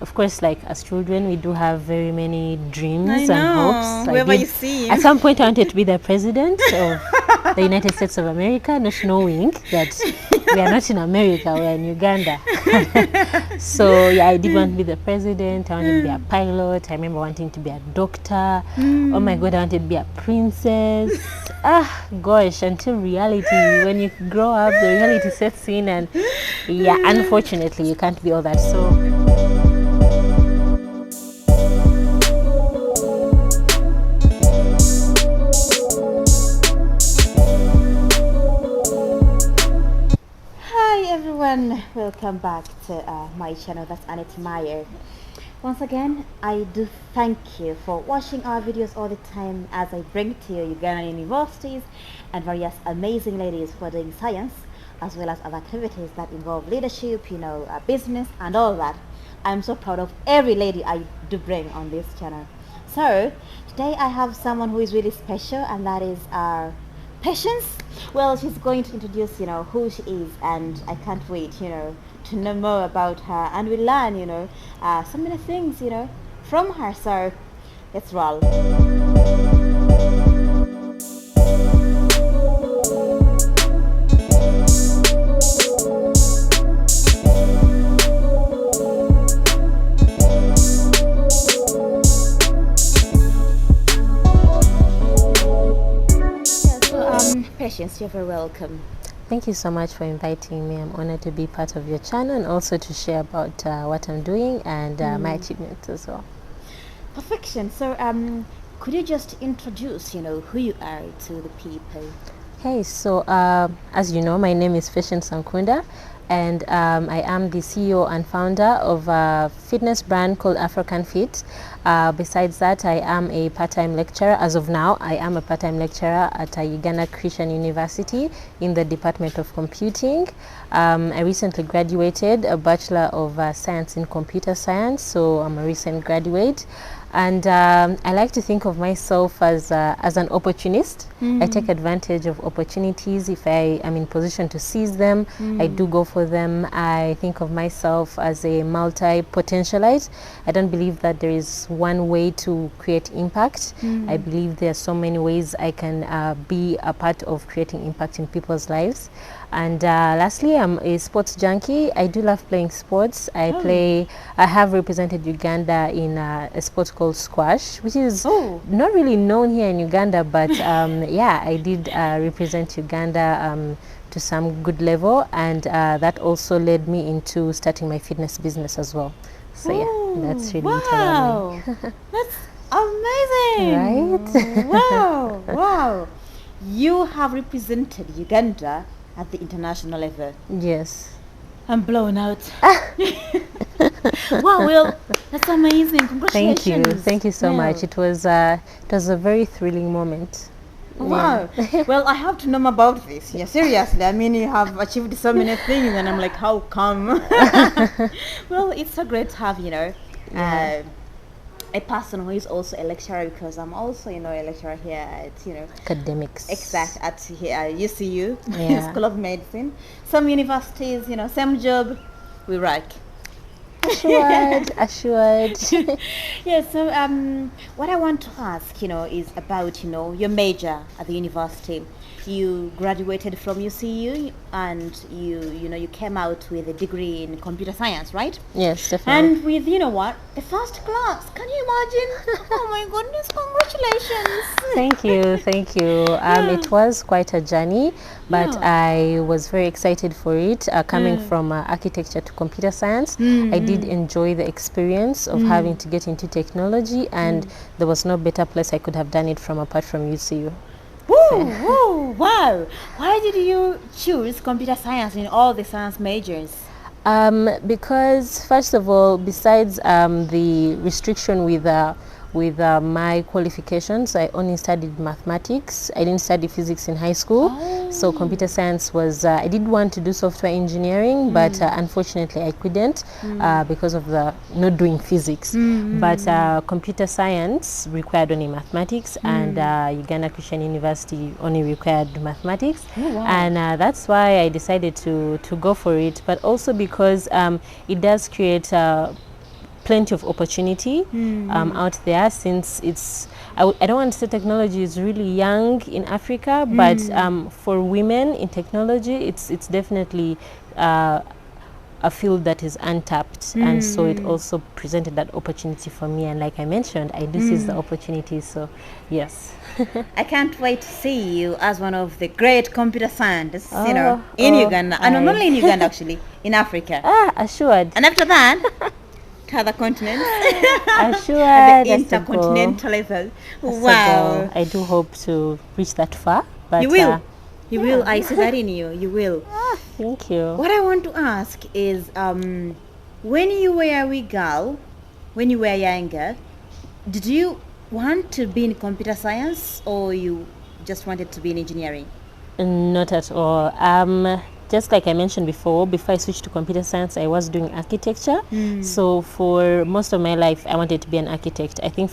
of course, like as children, we do have very many dreams and hopes. Whoever you see. At some point, I wanted to be the president of the United States of America, not knowing that we are not in America, we are in Uganda. So yeah, I did want to be the president. I wanted to be a pilot. I remember wanting to be a doctor. Oh my God, I wanted to be a princess. Gosh, until reality, when you grow up, the reality sets in, and yeah, unfortunately, you can't be all that. So welcome back to my channel. That's Annette Meyer. Once again, I do thank you for watching our videos all the time as I bring to you Ugandan universities and various amazing ladies who are doing science as well as other activities that involve leadership, business and all that. I'm so proud of every lady I do bring on this channel. So today I have someone who is really special, and that is our Patience. Well, she's going to introduce, who she is, and I can't wait, to know more about her, and we'll learn, so many things, from her. So let's roll. Patience, you're very welcome. Thank you so much for inviting me. I'm honored to be part of your channel and also to share about what I'm doing and my achievements as well. Perfection. So could you just introduce, who you are to the people? Okay, so as you know, my name is Patience Ankunda, and I am the CEO and founder of a fitness brand called Afrocanfit. Besides that, I am a part-time lecturer. As of now, I am a part-time lecturer at Uganda Christian University in the Department of Computing. I recently graduated a Bachelor of Science in Computer Science, so I'm a recent graduate. And I like to think of myself as an opportunist. I take advantage of opportunities. If I am in position to seize them, I do go for them. I think of myself as a multi-potentialite. I don't believe that there is one way to create impact. I believe there are so many ways I can be a part of creating impact in people's lives. And lastly, I'm a sports junkie. I do love playing sports. I have represented Uganda in a sport called squash, which is not really known here in Uganda, but yeah, I did represent Uganda to some good level, and that also led me into starting my fitness business as well. So yeah, that's really wow. That's amazing. Right? Wow. You have represented Uganda at the international level. Yes. I'm blown out. Wow, well, that's amazing. Congratulations. Thank you so much. It was a very thrilling moment. Wow. Yeah. Well, I have to know more about this. Yeah, seriously. I mean, you have achieved so many things, and I'm like, how come? Well, it's so great to have, a person who is also a lecturer, because I'm also, a lecturer here at, academics. Exact, at UCU, School of Medicine. Some universities, same job, we work. Assured. Yeah, so what I want to ask, is about, your major at the university. You graduated from UCU, and you came out with a degree in computer science, right? Yes, definitely. And with the first class. Can you imagine? Oh my goodness! Congratulations. Thank you. It was quite a journey, but I was very excited for it. Coming from architecture to computer science, I did enjoy the experience of having to get into technology, and there was no better place I could have done it from apart from UCU. Woo, wow. Why did you choose computer science in all the science majors? Because first of all, besides the restriction with my qualifications, I only studied mathematics. I didn't study physics in high school. So computer science was, I did want to do software engineering, but unfortunately I couldn't because of the not doing physics. But computer science required only mathematics, and Uganda Christian University only required mathematics. And that's why I decided to go for it, but also because it does create plenty of opportunity out there, since it's, I don't want to say technology is really young in Africa, but for women in technology, it's definitely a field that is untapped, and so it also presented that opportunity for me. And like I mentioned, I do seize the opportunity. So yes. I can't wait to see you as one of the great computer scientists, you know, in Uganda, and not only in Uganda, actually, in Africa. Assured. And after that, to other continents. Assured. At the intercontinental level. Wow. I do hope to reach that far. But you will. You will. I see that in you. You will. Thank you. What I want to ask is, when you were a wee girl, when you were younger, did you want to be in computer science, or you just wanted to be in engineering? Not at all. Just like I mentioned before I switched to computer science, I was doing architecture. So for most of my life, I wanted to be an architect. I think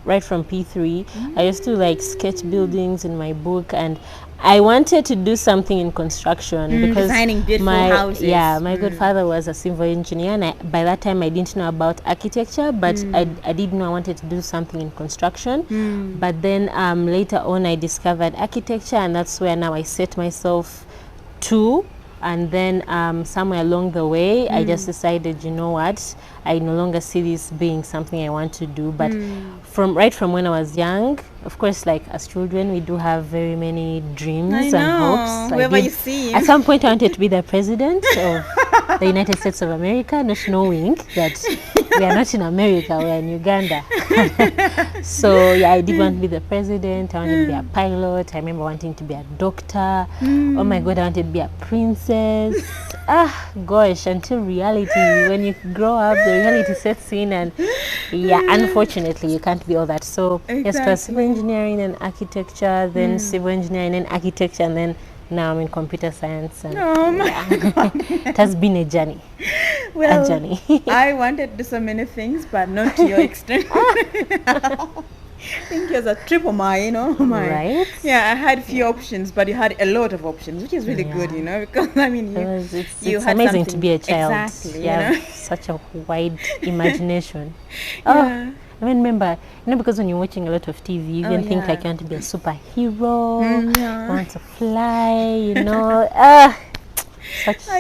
right from P3, I used to like sketch buildings in my book, and I wanted to do something in construction because designing beautiful houses. My godfather was a civil engineer, and by that time I didn't know about architecture, but I did know I wanted to do something in construction. But then later on I discovered architecture, and that's where now I set myself to. And then somewhere along the way, I just decided, you know what, I no longer see this being something I want to do. But right from when I was young, of course, like as children, we do have very many dreams and hopes. Wherever you see him. At some point, I wanted to be the president of the United States of America, not knowing that we are not in America, we are in Uganda. So yeah, I did want to be the president. I wanted to be a pilot. I remember wanting to be a doctor. Oh my God, I wanted to be a princess. Gosh, until reality, when you grow up, the reality sets in, and yeah, unfortunately, you can't be all that. So yes, it was civil engineering and architecture, then civil engineering and architecture, and then now I'm in computer science. And oh my God. It has been a journey. Well, a journey. I wanted to do so many things, but not to your extent. I think it was a triple mine, Right? Yeah, I had few options, but you had a lot of options, which is really good, because I mean, it's amazing to be a child. Exactly, you have such a wide imagination. Yeah. I remember, because when you're watching a lot of TV, you even think like you want to be a superhero, you want to fly,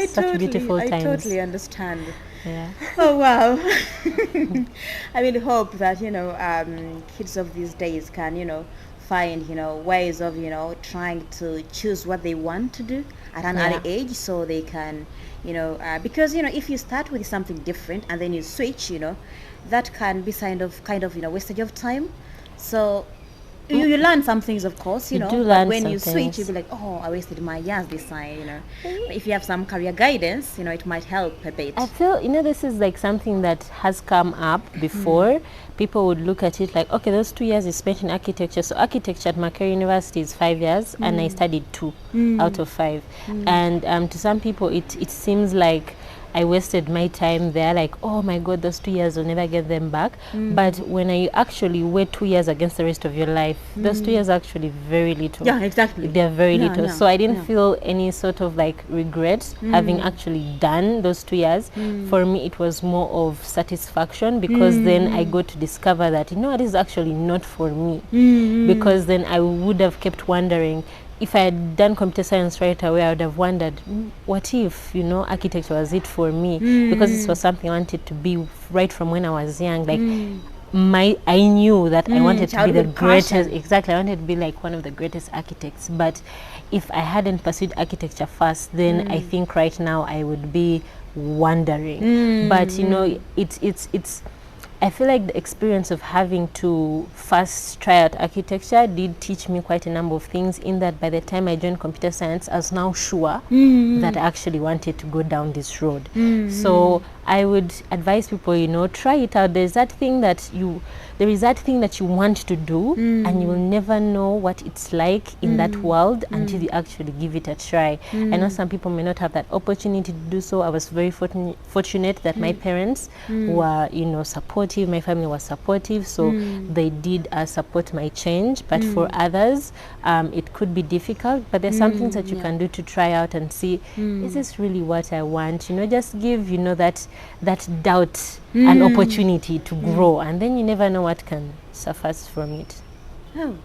such beautiful times. I totally understand. Yeah. Oh wow. I really hope that kids of these days can find ways of trying to choose what they want to do at an early age, so they can because if you start with something different and then you switch, that can be kind of wastage of time. So you learn some things, of course, but when you switch, you'll be like, oh, I wasted my years this time, But if you have some career guidance, it might help a bit. I feel, this is like something that has come up before. People would look at it like, okay, those 2 years you spent in architecture. So architecture at Makerere University is 5 years, and I studied 2 out of 5. And to some people, it seems like I wasted my time there, like, oh my God, those 2 years, will never get them back. But when I actually weigh 2 years against the rest of your life, those 2 years are actually very little. Yeah, exactly. They're very little. So I didn't feel any sort of like regret having actually done those 2 years. For me, it was more of satisfaction, because then I got to discover that, it is actually not for me. Because then I would have kept wondering, if I had done computer science right away, I would have wondered, what if, architecture was it for me? Because this was something I wanted to be right from when I was young. Like, I knew that I wanted to be the greatest. Exactly, I wanted to be like one of the greatest architects. But if I hadn't pursued architecture first, then I think right now I would be wondering. But it's I feel like the experience of having to first try out architecture did teach me quite a number of things, in that by the time I joined computer science, I was now sure that I actually wanted to go down this road. So I would advise people, try it out. There is that thing that you want to do, and you will never know what it's like in that world until you actually give it a try. I know some people may not have that opportunity to do so. I was very fortunate that my parents were, supportive. My family was supportive, so they did support my change. But for others, it could be difficult. But there's some things that you can do to try out and see, is this really what I want? Just give, that that doubt an opportunity to grow, and then you never know what can surface from it. Oh,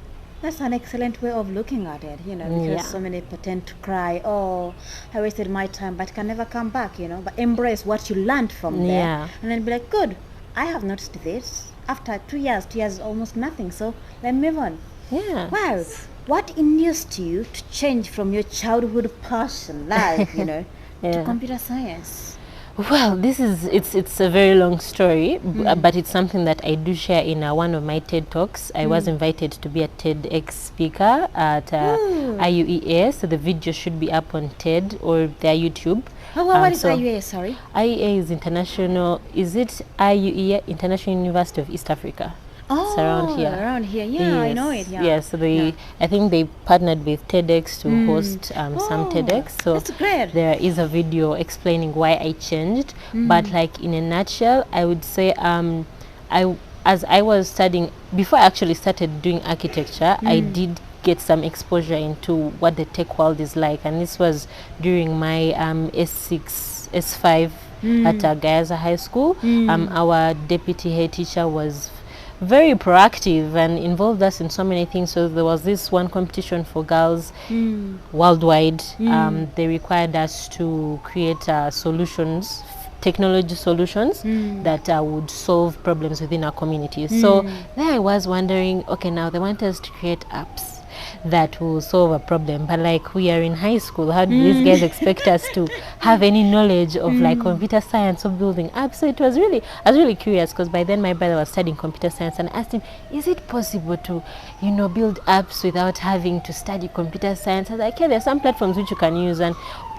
that's an excellent way of looking at it, you know, because so many people tend to cry, oh, I wasted my time, but can never come back, you know, but embrace what you learned from there, and then be like, good, I have noticed this. After 2 years is almost nothing, so let me move on. Yeah. Wow. What induced you to change from your childhood passion, like, you know, to computer science? Well, it's a very long story, but it's something that I do share in one of my TED Talks. I was invited to be a TEDx speaker at IUEA, so the video should be up on TED or their YouTube. Oh, what is IUEA, sorry? IUEA is International, is it IUEA, International University of East Africa? Oh, it's around here. Around here, yeah, I know it. Yeah. Yeah, so I think they partnered with TEDx to host some TEDx. So that's great. There is a video explaining why I changed. But like in a nutshell, I would say as I was studying, before I actually started doing architecture, I did get some exposure into what the tech world is like, and this was during my S6, S5 at Gayaza High School. Our deputy head teacher was very proactive and involved us in so many things. So there was this one competition for girls worldwide. They required us to create solutions, technology solutions that would solve problems within our communities. So there I was wondering, okay, now they want us to create apps that will solve a problem, but like we are in high school, how do these guys expect us to have any knowledge of like computer science or building apps? So I was really curious, because by then my brother was studying computer science, and I asked him, is it possible to, you know, build apps without having to study computer science? I was like, yeah, there are some platforms which you can use, and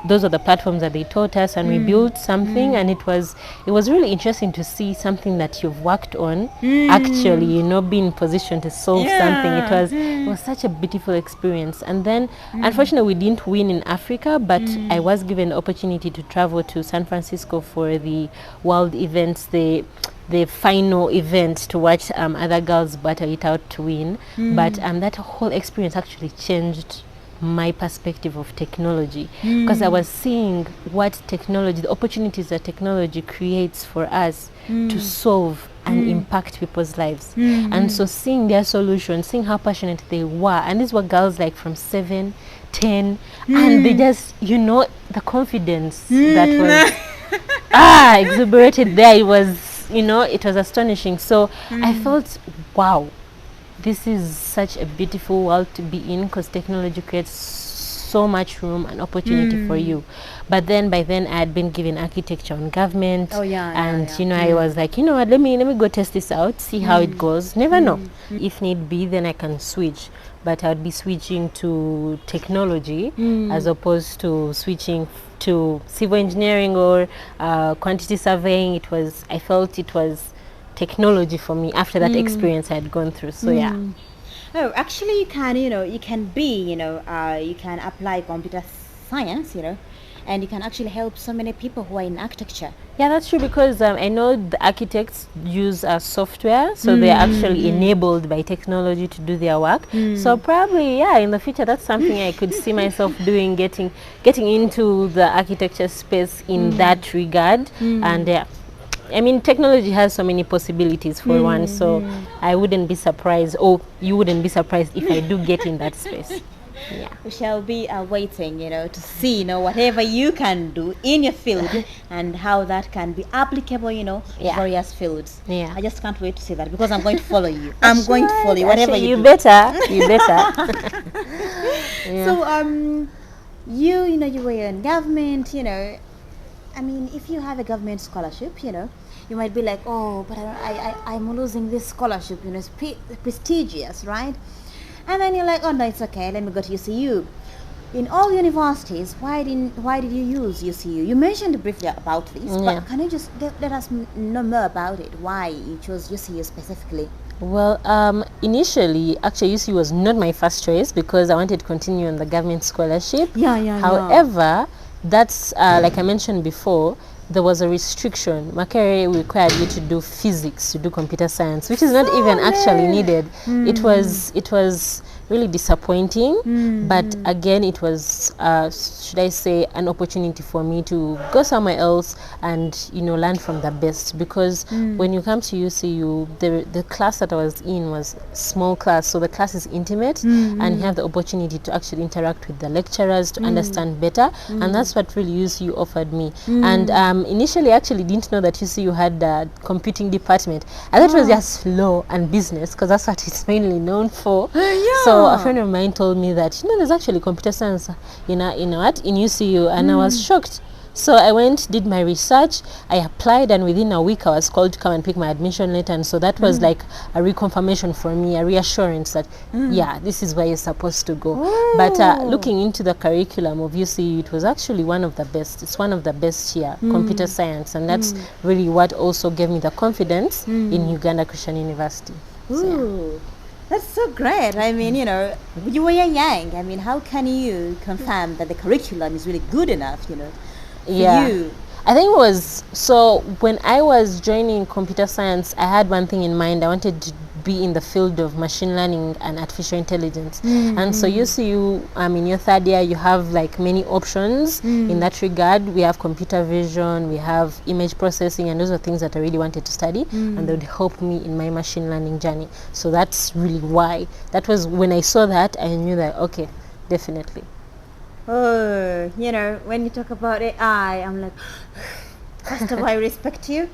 those are the platforms that they taught us, and we built something, and it was really interesting to see something that you've worked on actually, you know, be in position to solve something. It was such a beautiful experience. And then unfortunately we didn't win in Africa, but I was given the opportunity to travel to San Francisco for the world events, the final event, to watch other girls battle it out to win. But that whole experience actually changed my perspective of technology, because I was seeing what technology, the opportunities that technology creates for us to solve and impact people's lives. And so seeing their solutions, seeing how passionate they were, and these were girls like from 7, 10, and they just, you know, the confidence that was exuberated there, it was, you know, it was astonishing. So I felt, wow, this is such a beautiful world to be in, because technology creates so much room and opportunity for you. But then by then I had been given architecture on government, you know, I was like, you know what, let me go test this out, see how it goes. Never know. If need be, then I can switch. But I would be switching to technology as opposed to switching to civil engineering or quantity surveying. I felt it was technology for me after that experience I had gone through. So Oh, actually you can, you know, you can apply computer science, you know, and you can actually help so many people who are in architecture. Yeah, that's true, because I know the architects use software, so they're actually enabled by technology to do their work. So probably, in the future, that's something I could see myself doing, getting into the architecture space in that regard. And I mean, technology has so many possibilities for one, so I wouldn't be surprised, or you wouldn't be surprised if I do get in that space. Yeah. We shall be waiting, you know, to see, you know, whatever you can do in your field and how that can be applicable, you know, various fields. Yeah. I just can't wait to see that, because I'm going to follow you. I'm going to follow you, whatever you do. Better. So, you know, you were in government, you know. I mean, if you have a government scholarship, you know, you might be like, oh, but I'm losing this scholarship, you know, it's prestigious, right? And then you're like, oh no, it's okay, let me go to UCU. In all universities, why did you use UCU? You mentioned briefly about this, but can you just let us know more about it? Why you chose UCU specifically? Well, initially, actually, UCU was not my first choice, because I wanted to continue on the government scholarship. However, that's like I mentioned before, there was a restriction. Makerere required you to do physics, to do computer science, which is not even actually needed. It was really disappointing. But again, it was, should I say, an opportunity for me to go somewhere else and, you know, learn from the best. Because when you come to UCU, the class that I was in was small class, so the class is intimate, and you have the opportunity to actually interact with the lecturers to understand better, and that's what really UCU offered me. And initially, I actually didn't know that UCU had a computing department. I thought it was just law and business, because that's what it's mainly known for. So a friend of mine told me that, you know, there's actually computer science in UCU, and I was shocked. So I went, did my research, I applied, and within a week I was called to come and pick my admission letter. And so that was like a reconfirmation for me, a reassurance that, yeah, this is where you're supposed to go. But looking into the curriculum of UCU, it was actually one of the best. It's one of the best here, computer science. And that's really what also gave me the confidence in Uganda Christian University. So, yeah. That's so great. I mean, you know, you were young. I mean, how can you confirm that the curriculum is really good enough, you know? You. I think it was, so when I was joining computer science, I had one thing in mind. I wanted to be in the field of machine learning and artificial intelligence. And so UCU, in your third year, you have like many options in that regard. We have computer vision, we have image processing, and those are things that I really wanted to study, and they would help me in my machine learning journey. So that's really why. That was when I saw that, I knew that, okay, definitely. Oh, you know, when you talk about AI, I'm like, first of all, I respect you.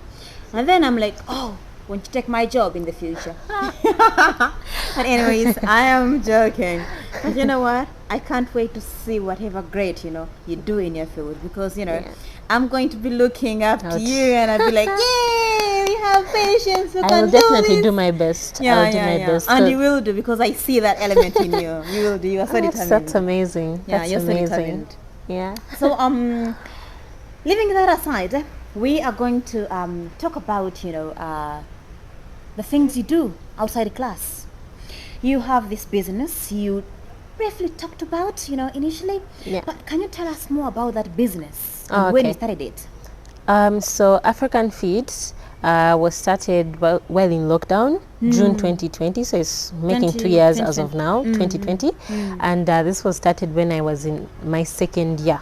And then I'm like, oh, won't you take my job in the future? But anyways, I am joking. But you know what? I can't wait to see whatever great, you know, you do in your field. Because, you know, I'm going to be looking up to you, and I'll be like, yay, we have Patience who I will definitely do my best. Yeah, I will do my best. And you will do, because I see that element in you. You will do. You are so determined. That's amazing. Yeah, that's you're amazing. so determined. Yeah. So, leaving that aside, we are going to talk about, you know, the things you do outside the class. You have this business you briefly talked about, you know, initially. Yeah. But can you tell us more about that business and Oh, when okay. you started it? So Afrocanfit was started while in lockdown, June 2020. So it's making 2 years as of now, 2020. And this was started when I was in my second year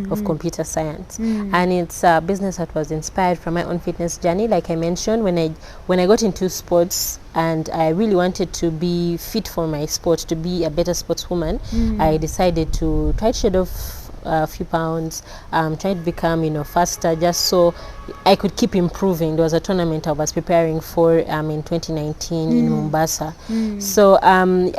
of computer science. And it's a business that was inspired from my own fitness journey. Like I mentioned, when I got into sports and I really wanted to be fit for my sport, to be a better sportswoman, I decided to try to shed off a few pounds, try to become, you know, faster, just so I could keep improving. There was a tournament I was preparing for in 2019 in Mombasa. So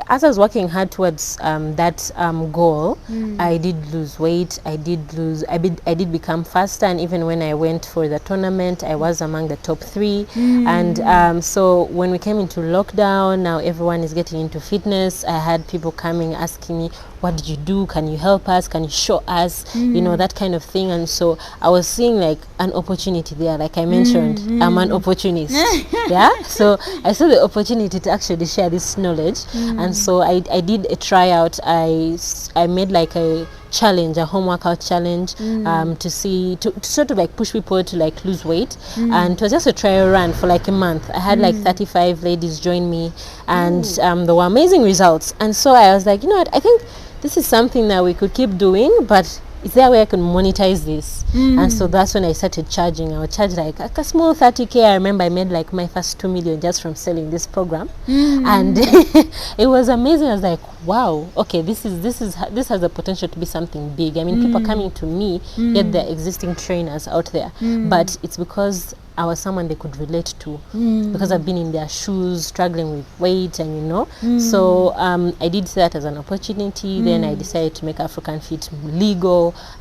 as I was working hard towards that goal, I did lose weight. I did become faster, and even when I went for the tournament, I was among the top 3. And so when we came into lockdown, now everyone is getting into fitness. I had people coming asking me, what did you do? Can you help us? Can you show us? You know, that kind of thing. And so I was seeing like an opportunity there. Like I mentioned, I'm an opportunist. Yeah. So I saw the opportunity to actually share this knowledge. And so I did a tryout. I made like a challenge, a home workout challenge, to sort of like push people to like lose weight. And it was just a trial run for like a month. I had like 35 ladies join me, and there were amazing results. And so I was like, you know what, I think this is something that we could keep doing, but is there a way I can monetize this? And so that's when I started charging. I would charge like a small 30K. I remember I made like my first 2 million just from selling this program. And it was amazing. I was like, wow, okay, this has the potential to be something big. I mean, people are coming to me, yet there are existing trainers out there. But it's because I was someone they could relate to, because I've been in their shoes, struggling with weight, and you know. So I did see that as an opportunity. Then I decided to make Afrocanfit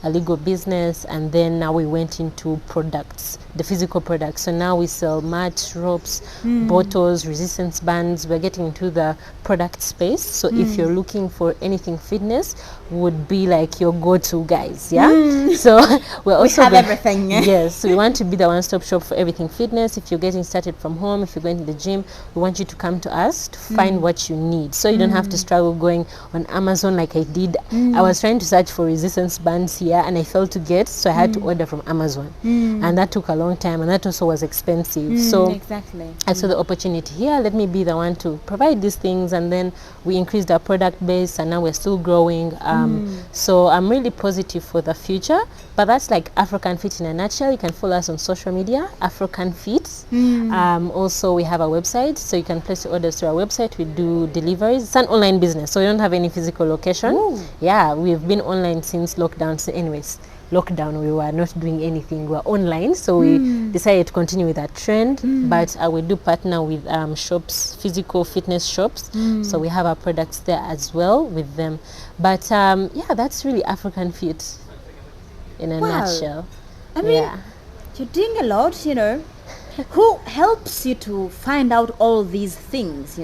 a legal business, and then now we went into products, the physical products. So now we sell mats, ropes, bottles, resistance bands. We're getting into the product space. So if you're looking for anything fitness, would be like your go-to guys. Yeah. So we have everything. Yes, we want to be the one-stop shop for everything fitness. If you're getting started from home, if you're going to the gym, we want you to come to us to find what you need, so you don't have to struggle going on Amazon like I did. I was trying to search for resistance bands here and I failed to get, so I had to order from Amazon, and that took a long time, and that also was expensive. So exactly, I saw the opportunity here. Let me be the one to provide these things, and then we increased our product base, and now we're still growing. So I'm really positive for the future. But that's like Afrocanfit in a nutshell. You can follow us on social media, Afrocanfit. Also, we have a website, so you can place your orders through our website. We do deliveries. It's an online business, so we don't have any physical location. Ooh. Yeah, we've been online since lockdown. So anyways, lockdown, we were not doing anything. We were online, so we decided to continue with that trend. But we do partner with shops, physical fitness shops. So we have our products there as well with them. But yeah, that's really Afrocanfit in a nutshell. I mean, you're doing a lot, Who helps you to find out all these things,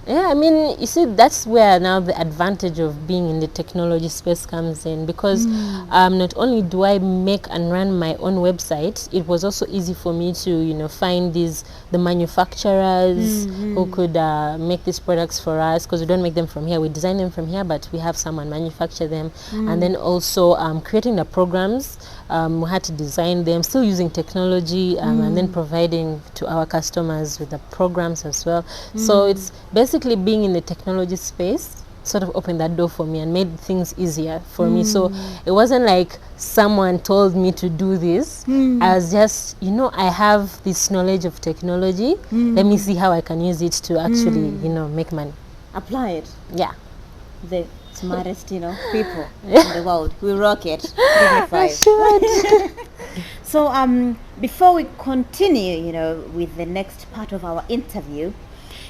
Yeah, I mean, you see, that's where now the advantage of being in the technology space comes in, because not only do I make and run my own website, it was also easy for me to, find the manufacturers who could make these products for us, because we don't make them from here. We design them from here, but we have someone manufacture them. And then also creating the programs, we had to design them, still using technology, and then providing to our customers with the programs as well. So it's basically being in the technology space sort of opened that door for me and made things easier for me. So it wasn't like someone told me to do this. I was just, I have this knowledge of technology. Let me see how I can use it to actually, make money. Apply it. Yeah. The smartest, people in the world. We rock it. Give me 5. So before we continue, with the next part of our interview,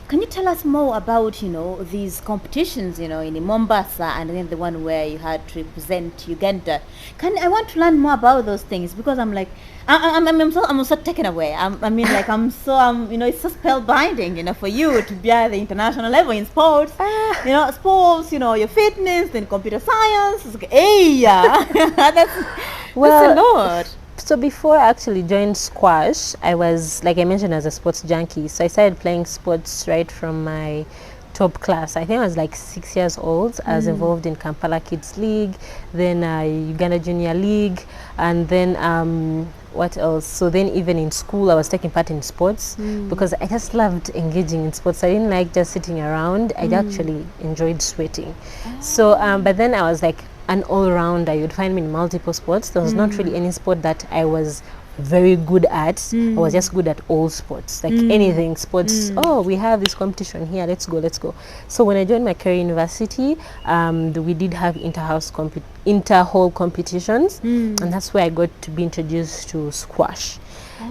can you tell us more about, these competitions, in Mombasa, and then the one where you had to represent Uganda? I want to learn more about those things, because I'm like, I'm so taken away. it's so spellbinding, for you to be at the international level in sports. Sports, your fitness, then computer science. It's like, hey, that's a lot. So before I actually joined squash, I was, like I mentioned, as a sports junkie. So I started playing sports right from my top class. I think I was like 6 years old. I was involved in Kampala Kids League, then Uganda Junior League, and then what else? So then even in school, I was taking part in sports because I just loved engaging in sports. I didn't like just sitting around. I actually enjoyed sweating. So, but then I was like an all-rounder. You'd find me in multiple sports. There was not really any sport that I was very good at. I was just good at all sports, like anything sports. Oh, we have this competition here, let's go. So when I joined Makerere University, we did have inter-hall competitions, and that's where I got to be introduced to squash.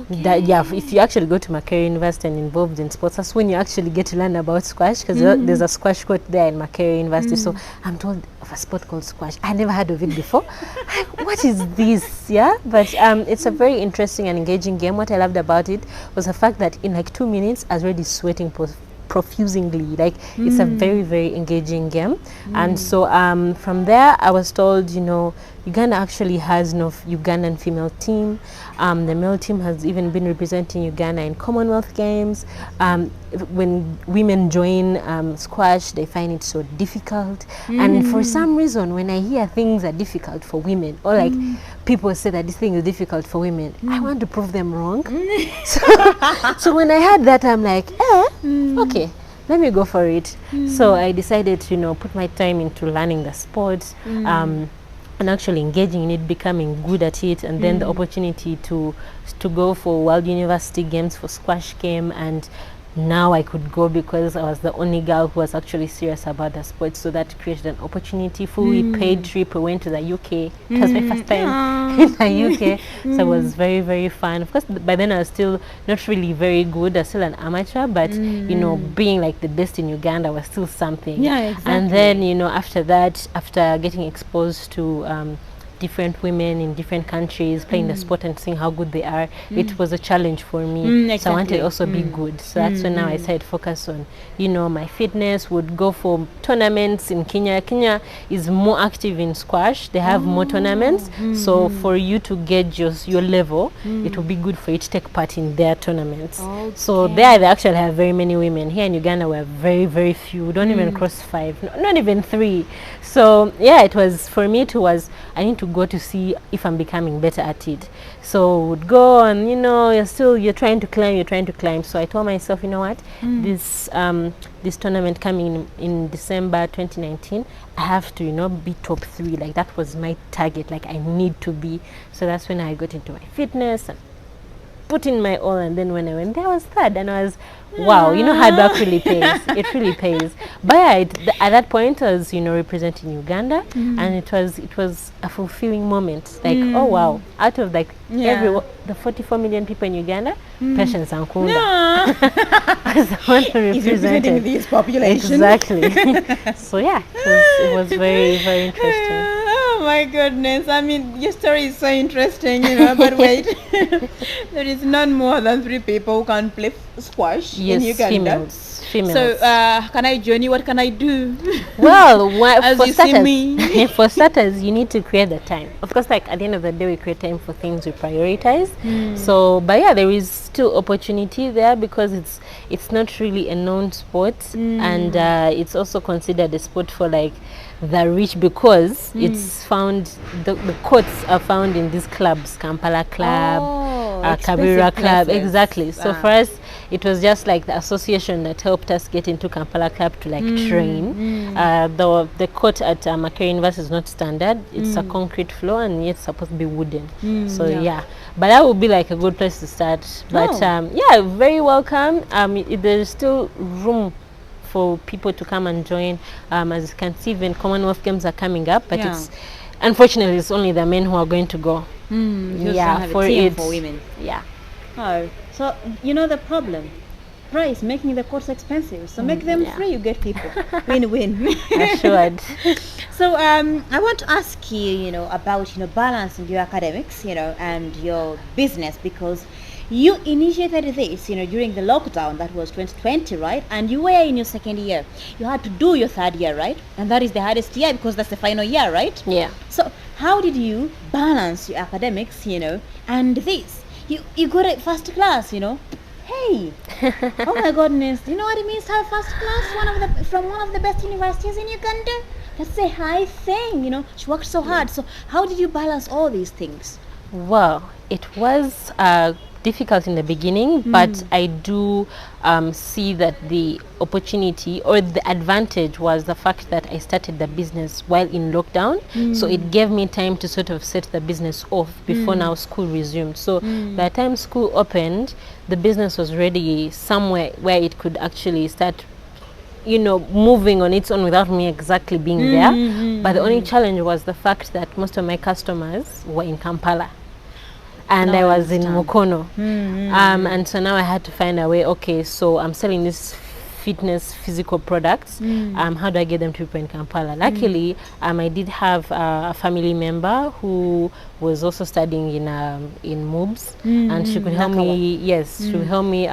If you actually go to Makerere University and involved in sports, that's when you actually get to learn about squash, because there's a squash court there in Makerere University. So I'm told of a sport called squash. I never heard of it before. What is this? Yeah, but it's a very interesting and engaging game. What I loved about it was the fact that in like 2 minutes I was already sweating profusely. Like it's a very, very engaging game. And so from there I was told, Uganda actually has no Ugandan female team. The male team has even been representing Uganda in Commonwealth Games. When women join squash, they find it so difficult. And for some reason, when I hear things are difficult for women, or like people say that this thing is difficult for women, I want to prove them wrong. So when I heard that, I'm like, okay, let me go for it. So I decided to, put my time into learning the sport. And actually engaging in it, becoming good at it, and then the opportunity to go for World University Games for squash came, and now I could go because I was the only girl who was actually serious about the sport. So that created an opportunity. Fully paid trip. We went to the UK. It was my first time in the UK. So it was very, very fun. Of course, by then I was still not really very good. I was still an amateur, but being like the best in Uganda was still something. Yeah, exactly. And then after that, after getting exposed to different women in different countries playing the sport and seeing how good they are. It was a challenge for me. Exactly. So I wanted to also be good. So that's when now I started focus on, you know, my fitness. Would go for tournaments in Kenya. Kenya is more active in squash. They have more tournaments. So for you to gauge your level, it will be good for you to take part in their tournaments. So there they actually have very many women. Here in Uganda we're very, very few. We don't even cross 5, not even 3. So yeah, it was, for me it was, I need to go to see if I'm becoming better at it. So would go and, you know, you're trying to climb. So I told myself, you know what, this tournament coming in December 2019, I have to, you know, be top 3. Like that was my target. Like I need to be. So that's when I got into my fitness and put in my all, and then when I went there I was third, and I was, wow, you know, hard work really pays. It really pays. But yeah, at that point I was, you know, representing Uganda, and it was a fulfilling moment. Like, oh wow, out of like the 44 million people in Uganda, Patience Ankunda was the one who represented this population. Exactly. So yeah, it was very, very interesting. Oh my goodness, I mean, your story is so interesting, you know, but wait, there is none more than 3 people who can play squash in Uganda. Females. So can I join you? What can I do? Well, for starters, you need to create the time. Of course, like at the end of the day, we create time for things we prioritize. So, but yeah, there is still opportunity there because it's not really a known sport, and it's also considered a sport for like the rich because it's found, the courts are found in these clubs, Kampala Club, Kabira Club, exactly. So for us, it was just like the association that helped us get into Kampala Club to like train. The court at Makerere University is not standard. It's a concrete floor and it's supposed to be wooden. So yeah, but that would be like a good place to start. But yeah, very welcome. There's still room for people to come and join. As you can see, even Commonwealth Games are coming up, but it's unfortunately it's only the men who are going to go. For women. Yeah. Oh, so you know the problem. Price making the course expensive. So make them free. You get people. Win-win. Assured. So I want to ask you, you know, about, you know, balancing your academics, you know, and your business, because you initiated this, you know, during the lockdown. That was 2020, right? And you were in your 2nd year. You had to do your 3rd year, right? And that is the hardest year because that's the final year, right? Yeah. So how did you balance your academics, you know, and this? You got a first class, you know. Hey, oh my goodness, you know what it means to have first class from one of the best universities in Uganda? That's a high thing, you know. She worked so hard. So how did you balance all these things? Well, it was difficult in the beginning, but I do see that the opportunity or the advantage was the fact that I started the business while in lockdown. So it gave me time to sort of set the business off before now school resumed. So by the time school opened, the business was ready somewhere where it could actually start, you know, moving on its own without me exactly being there. But the only challenge was the fact that most of my customers were in Kampala. And I was in Mukono. And so now I had to find a way, okay, so I'm selling these fitness physical products. How do I get them to people in Kampala? Luckily, I did have a family member who was also studying in MOOBS, and she could help me, she would help me,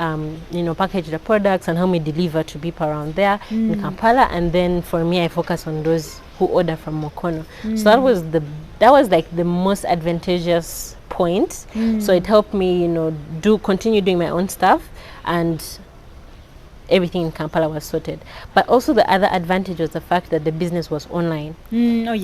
you know, package the products and help me deliver to people around there in Kampala. And then for me, I focus on those who order from Mukono. So that was like the most advantageous point. So it helped me, you know, continue doing my own stuff, and everything in Kampala was sorted. But also the other advantage was the fact that the business was online.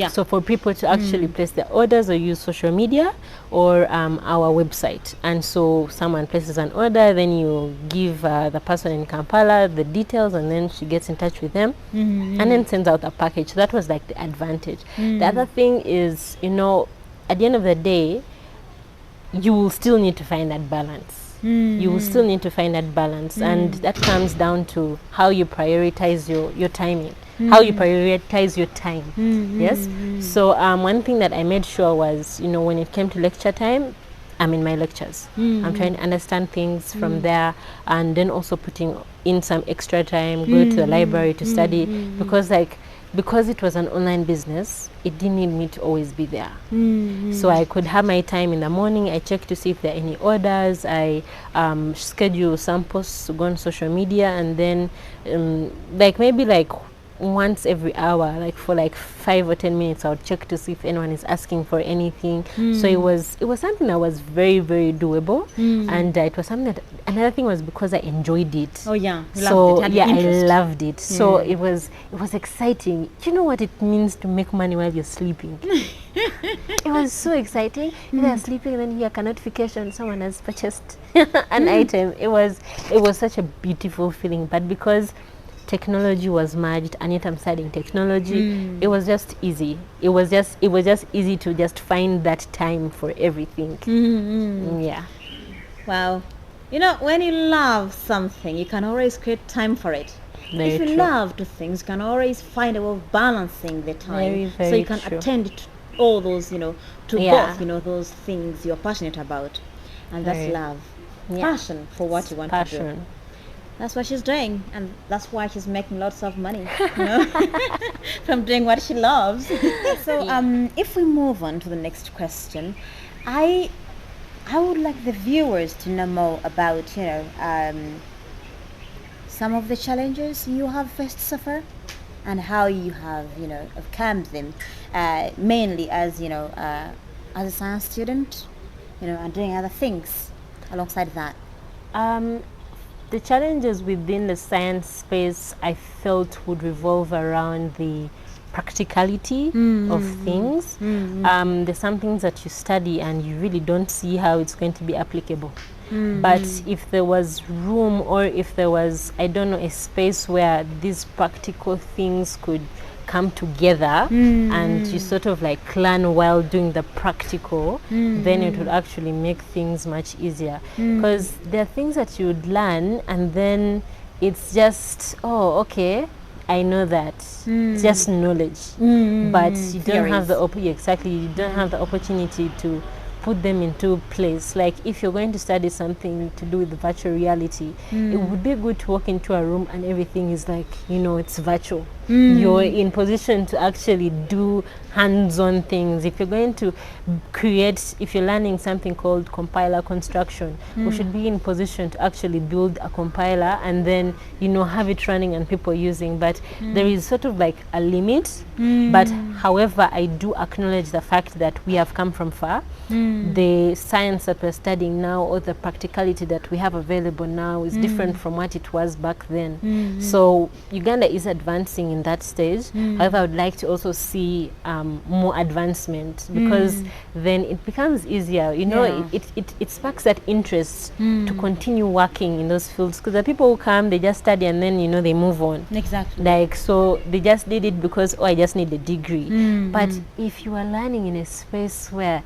So for people to actually place their orders or use social media or our website. And so someone places an order, then you give the person in Kampala the details, and then she gets in touch with them and then sends out a package. So that was like the advantage. The other thing is, you know, at the end of the day, you will still need to find that balance. You will still need to find that balance, and that comes down to how you prioritize your timing, how you prioritize your time. Yes. So one thing that I made sure was, you know, when it came to lecture time, I'm in my lectures. I'm trying to understand things from there, and then also putting in some extra time, go to the library to study, because like because it was an online business, it didn't need me to always be there. So I could have my time in the morning. I check to see if there are any orders. I schedule some posts to go on social media, and then like maybe like once every hour, like for like 5 or 10 minutes, I'll check to see if anyone is asking for anything. So it was something that was very, very doable, and it was something that, another thing was because I enjoyed it. Oh yeah, So I loved it. So it was exciting. Do you know what it means to make money while you're sleeping? It was so exciting. You're sleeping and then you hear a notification, someone has purchased an item. It was such a beautiful feeling. But because technology was merged, and yet I'm studying technology, it was just easy. It was just easy to just find that time for everything. Yeah. Wow. You know, when you love something, you can always create time for it. Very if you true. love to things, you can always find a way of balancing the time. Very, so very you can true. attend to all those, to Yeah. both, those things you're passionate about. And that's Very. love. Yeah. Passion for what you want to do. Passion. That's what she's doing, and that's why she's making lots of money, from doing what she loves. So, if we move on to the next question, I would like the viewers to know more about, some of the challenges you have faced so far, and how you have, overcome them, mainly as, as a science student, and doing other things alongside that. The challenges within the science space, I felt, would revolve around the practicality of things. There's some things that you study and you really don't see how it's going to be applicable. But if there was room, or if there was, I don't know, a space where these practical things could come together and you sort of like learn while doing the practical, then it would actually make things much easier. Because there are things that you would learn and then it's just, oh, okay, I know that. It's just knowledge. But you don't have the you don't have the opportunity to put them into place. Like if you're going to study something to do with virtual reality, it would be good to walk into a room and everything is like, it's virtual. You're in position to actually do hands-on things. If you're going to if you're learning something called compiler construction, we should be in position to actually build a compiler and then, have it running and people using. But there is sort of like a limit. But however, I do acknowledge the fact that we have come from far. The science that we're studying now, or the practicality that we have available now, is different from what it was back then. So Uganda is advancing in that stage. However, I would like to also see more advancement, because then it becomes easier. It sparks that interest to continue working in those fields, because the people who come, they just study and then they move on. Exactly. Like, so they just did it because I just need a degree. But if you are learning in a space where,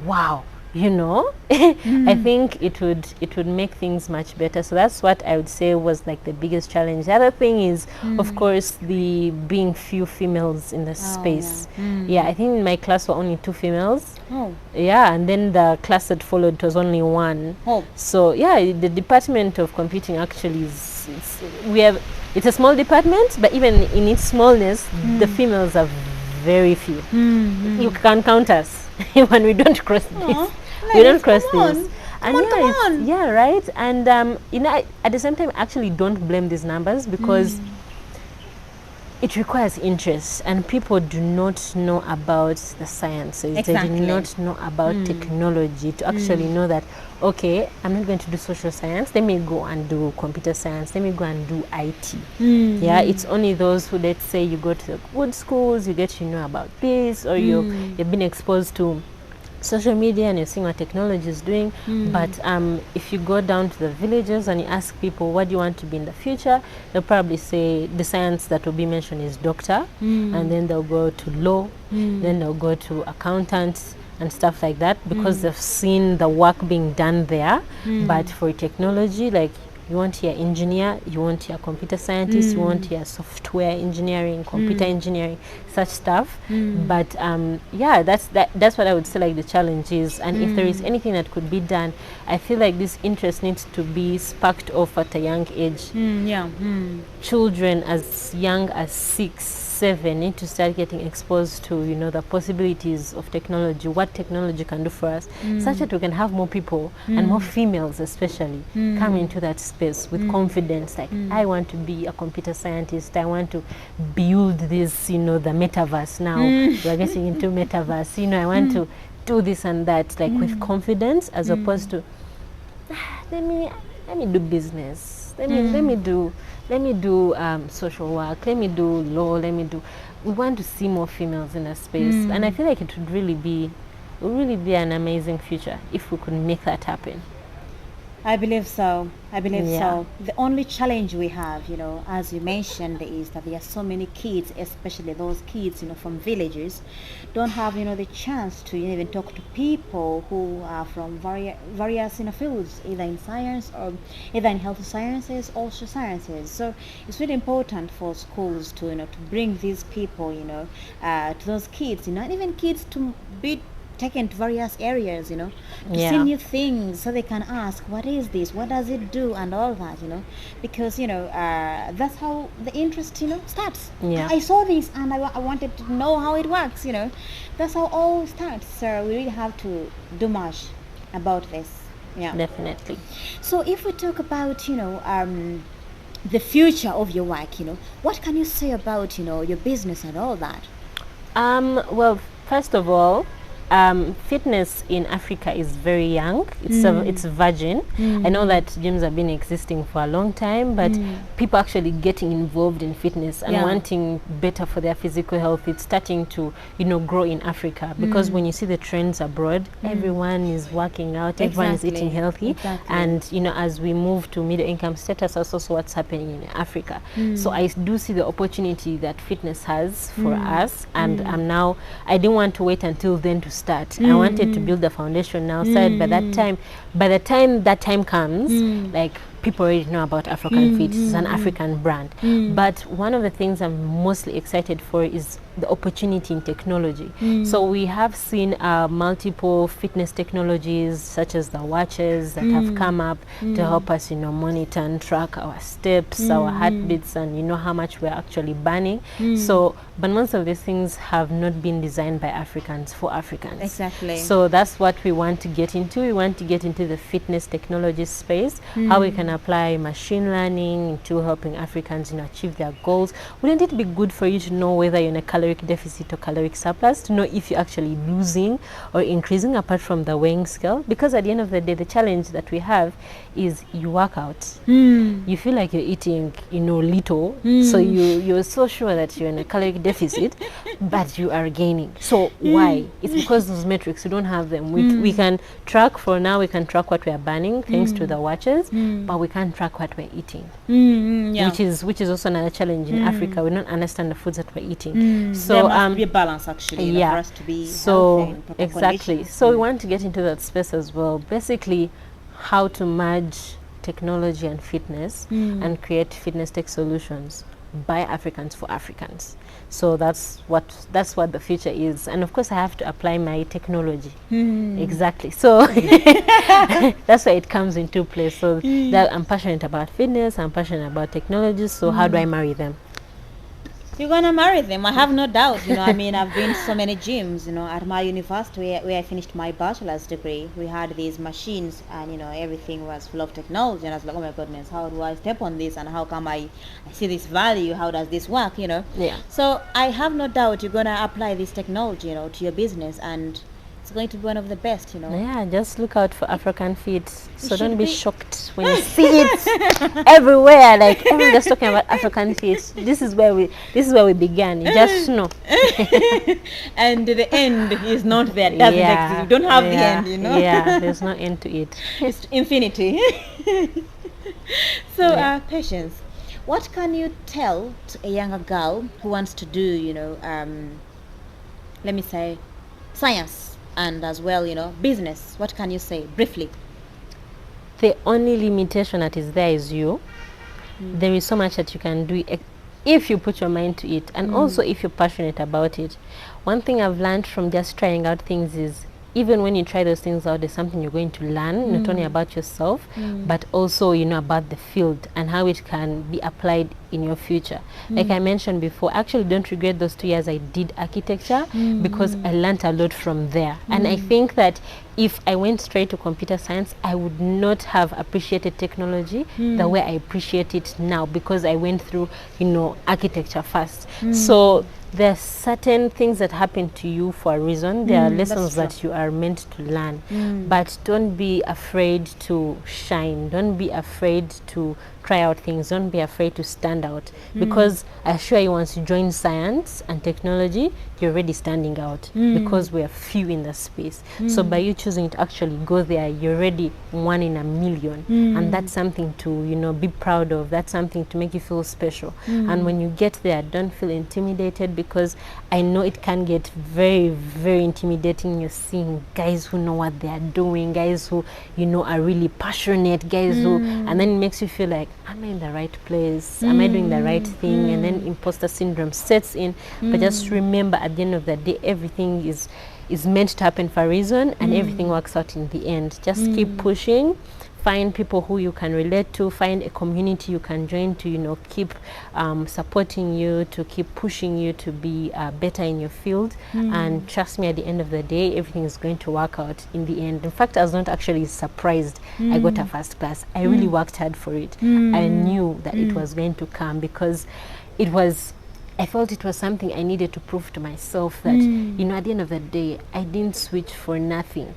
wow, I think it would make things much better. So that's what I would say was like the biggest challenge. The other thing is, of course, the being few females in the space. Yeah, I think in my class were only 2 females. Yeah, and then the class that followed was only 1. So yeah, the Department of Computing actually it's a small department, but even in its smallness, the females are very few. You can count us when we don't cross this. We don't cross this. And yeah, right. And at the same time, actually don't blame these numbers, because it requires interest, and people do not know about the sciences. Exactly. They do not know about technology to actually know that, okay, I'm not going to do social science, let me go and do computer science, let me go and do IT. Yeah, it's only those who, let's say, you go to the good schools, you get to know about this, or you've been exposed to social media and you're seeing what technology is doing. But if you go down to the villages and you ask people, what do you want to be in the future, they'll probably say the science that will be mentioned is doctor, and then they'll go to law, then they'll go to accountants and stuff like that, because they've seen the work being done there. But for technology, like, You want your engineer, you want your computer scientist, you want your software engineering, computer engineering, such stuff. But yeah, that's what I would say like the challenge is. And if there is anything that could be done, I feel like this interest needs to be sparked off at a young age. Children as young as 6, 7 need to start getting exposed to, you know, the possibilities of technology, what technology can do for us, such that we can have more people and more females especially come into that space with confidence, like I want to be a computer scientist, I want to build this, you know, the metaverse now. We're getting into metaverse, you know, I want to do this and that, like with confidence, as opposed to let me do business, let me do social work, let me do law, we want to see more females in a space. And I feel like it would really be an amazing future if we could make that happen. I believe so. So. The only challenge we have, you know, as you mentioned, is that there are so many kids, especially those kids, you know, from villages, don't have, you know, the chance to even talk to people who are from various, you know, fields, either in science or either in health sciences or social sciences. So it's really important for schools to, you know, to bring these people, you know, to those kids, you know, and even kids to be taken to various areas, you know, to see new things, so they can ask, what is this, what does it do, and all that, you know, because, you know, that's how the interest, you know, starts. I saw this and I wanted to know how it works, you know, that's how all starts. So we really have to do much about this. Definitely. So if we talk about, you know, the future of your work, you know, what can you say about, you know, your business and all that? Well, first of all, fitness in Africa is very young. It's virgin. I know that gyms have been existing for a long time, but people actually getting involved in fitness and wanting better for their physical health, it's starting to, you know, grow in Africa, because when you see the trends abroad, everyone is working out, everyone is eating healthy, and, you know, as we move to middle income status, that's also what's happening in Africa. So I do see the opportunity that fitness has for us, and now I didn't want to wait until then to start. I wanted to build the foundation now, so by the time that time comes, like, people already know about Afrocanfit. It's an African brand. But one of the things I'm mostly excited for is the opportunity in technology. So we have seen multiple fitness technologies, such as the watches that have come up to help us, you know, monitor and track our steps, our heartbeats, and, you know, how much we're actually burning. So, but most of these things have not been designed by Africans for Africans. Exactly. So that's what we want to get into. We want to get into the fitness technology space, how we can apply machine learning into helping Africans, you know, achieve their goals. Wouldn't it be good for you to know whether you're in a caloric deficit or caloric surplus, to know if you're actually losing or increasing, apart from the weighing scale? Because at the end of the day, the challenge that we have is you work out, you feel like you're eating, you know, little, so you're so sure that you're in a caloric deficit, but you are gaining. So why? It's because those metrics, we don't have them. We can track, for now we can track what we are burning thanks to the watches, but we can't track what we're eating, which is also another challenge in Africa. We don't understand the foods that we're eating. So there must be a balance, actually, for us to be healthy in proper conditions. So we want to get into that space as well, basically how to merge technology and fitness and create fitness tech solutions by Africans for Africans. So that's what the future is. And of course I have to apply my technology. Exactly. So that's why it comes into play. So that I'm passionate about fitness, I'm passionate about technology, so how do I marry them? You're gonna marry them, I have no doubt. You know, I mean, I've been to so many gyms, you know, at my university where I finished my bachelor's degree. We had these machines, and, you know, everything was full of technology, and I was like, oh my goodness, how do I step on this, and how come I see this value, how does this work, you know? So I have no doubt you're gonna apply this technology, you know, to your business, and it's going to be one of the best, you know. Yeah, just look out for Afrocanfit. So don't be shocked when you see it everywhere. Like, everyone just talking about Afrocanfit. This is where we began. You just know. And the end is not there. It doesn't exist. You don't have the end, you know. Yeah, there's no end to it. It's infinity. So, Patience, what can you tell to a younger girl who wants to do, you know, let me say, science, and as well, you know, business? What can you say briefly? the only limitation that is there is you. There is so much that you can do if you put your mind to it, and also if you're passionate about it. One thing I've learned from just trying out things is, even when you try those things out, there's something you're going to learn, not only about yourself, but also, you know, about the field and how it can be applied in your future. Like I mentioned before, I actually don't regret those 2 years I did architecture, because I learned a lot from there. And I think that if I went straight to computer science, I would not have appreciated technology the way I appreciate it now, because I went through, you know, architecture first. So there are certain things that happen to you for a reason. There are lessons that you are meant to learn. But don't be afraid to shine. Don't be afraid to try out things. Don't be afraid to stand out, because I assure you, once you join science and technology, you're already standing out, because we are few in the space. So by you choosing to actually go there, you're already 1 in a million, and that's something to, you know, be proud of. That's something to make you feel special. And when you get there, don't feel intimidated, because I know it can get very, very intimidating. You're seeing guys who know what they are doing, guys who, you know, are really passionate, guys who, and then it makes you feel like, am I in the right place? Am I doing the right thing? And then imposter syndrome sets in. But just remember, at the end of the day, everything is meant to happen for a reason, and everything works out in the end. Just keep pushing. Find people who you can relate to, find a community you can join to, you know, keep supporting you, to keep pushing you to be better in your field. And trust me, at the end of the day, everything is going to work out in the end. In fact, I was not actually surprised I got a first class. I really worked hard for it. I knew that it was going to come, because I felt it was something I needed to prove to myself that, you know, at the end of the day, I didn't switch for nothing.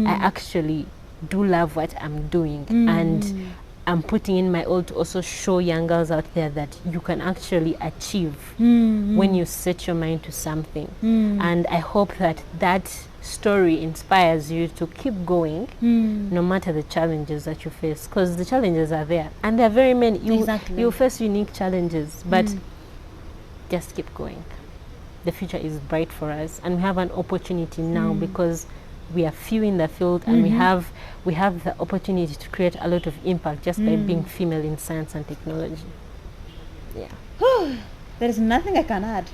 I actually do love what I'm doing, and I'm putting in my all to also show young girls out there that you can actually achieve when you set your mind to something. And I hope that that story inspires you to keep going, no matter the challenges that you face, because the challenges are there, and there are very many. You face unique challenges, but just keep going. The future is bright for us, and we have an opportunity now, because we are few in the field, and we have the opportunity to create a lot of impact just by being female in science and technology. Yeah. There is nothing I can add.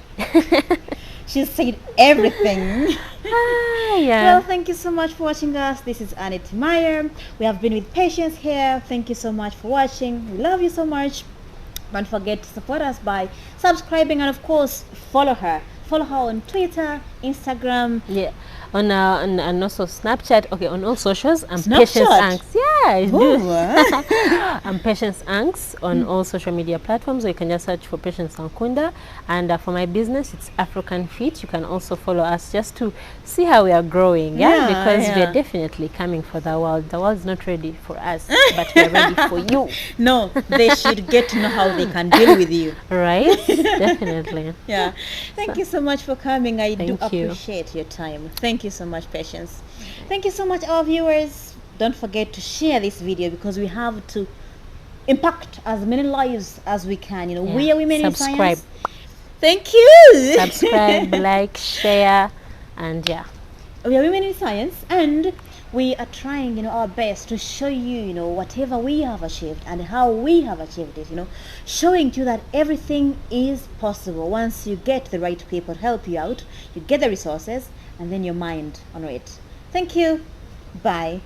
She said everything. Well, thank you so much for watching us. This is Annette Meyer. We have been with Patience here. Thank you so much for watching. We love you so much. Don't forget to support us by subscribing, and of course follow her. Follow her on Twitter, Instagram. Yeah. And also Snapchat. Okay, on all socials. I'm Patience Anks. Yeah, I do. I'm Patience Anks on all social media platforms. So you can just search for Patience Ankunda. And for my business, it's Afrocanfit. You can also follow us just to see how we are growing. Because we are definitely coming for the world. The world's not ready for us, but we are ready for you. No, they should get to know how they can deal with you. Right? Definitely. Yeah. Thank you so much for coming. I do appreciate your time. Thank you so much, Patience. Thank you so much, our viewers. Don't forget to share this video, because we have to impact as many lives as we can. You know, we are women in science. Thank you. Subscribe, like, share, and we are women in science, and we are trying, you know, our best to show you, you know, whatever we have achieved and how we have achieved it, you know, showing you that everything is possible once you get the right people to help you out, you get the resources, and then your mind on it. Thank you. Bye.